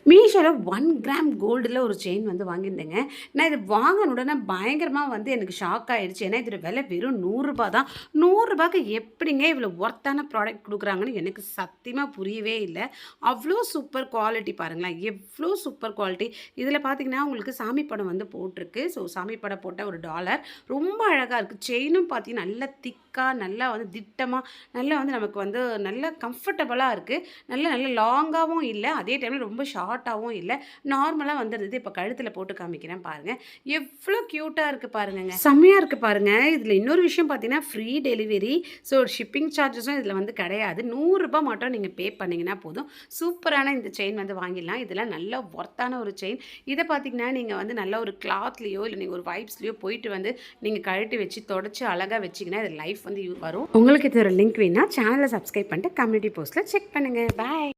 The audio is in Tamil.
மீஷோவில் 1 கிராம் கோல்டில் ஒரு செயின் வந்து வாங்கியிருந்தேங்க. நான் இது வாங்கின உடனே பயங்கரமாக வந்து எனக்கு ஷாக் ஆகிடுச்சு. ஏன்னா இதோட விலை வெறும் ரூ. 100 தான். ரூ. 100க்கு எப்படிங்க இவ்வளோ ஒர்த்தான ப்ராடக்ட் கொடுக்குறாங்கன்னு எனக்கு சத்தியமாக புரியவே இல்லை. அவ்வளோ சூப்பர் குவாலிட்டி பாருங்களேன், எவ்வளோ சூப்பர் குவாலிட்டி. இதில் பார்த்தீங்கன்னா உங்களுக்கு சாமி படம் வந்து போட்டிருக்கு. ஸோ சாமி படம் போட்ட ஒரு டாலர் ரொம்ப அழகாக இருக்குது. செயினும் பார்த்தீங்கன்னா நல்லா திக்காக, நல்லா வந்து திட்டமாக, நல்லா வந்து நமக்கு வந்து நல்ல கம்ஃபர்டபுளாக இருக்குது. நல்ல நல்ல லாங்காகவும் இல்லை, அதே டைமில் ரொம்ப ஷார்ட்டாகவும் இல்லை, நார்மலாக வந்துடுது. இப்போ கழுத்தில் போட்டு காமிக்கிறேன் பாருங்கள், எவ்வளோ க்யூட்டாக இருக்குது பாருங்கங்க, செம்மையாக இருக்குது பாருங்கள். இதில் இன்னொரு விஷயம் பார்த்தீங்கன்னா ஃப்ரீ டெலிவரி. ஸோ ஷிப்பிங் சார்ஜஸும் இதில் வந்து கிடையாது. ரூ. 100 மட்டும் நீங்கள் பே பண்ணிங்கன்னா போதும். சூப்பரான இந்த செயின் வந்து வாங்கிடலாம். இதெல்லாம் நல்ல ஒர்த்தான ஒரு செயின். இதை பார்த்தீங்கன்னா நீங்கள் வந்து நல்ல ஒரு கிளாத்லேயோ இல்லை நீங்கள் ஒரு வைப்ஸ்லேயோ போயிட்டு வந்து நீங்கள் கழட்டி வச்சு தொடச்சி அழகாக வச்சிங்கன்னா இது லைஃப் வந்து வரும். உங்களுக்கு இது ஒரு லிங்க் வேணா சேனலை சப்ஸ்கிரைப் பண்ணிட்டு கம்யூனிட்டி போஸ்ட்டில் செக் பண்ணுங்கள். பாய்.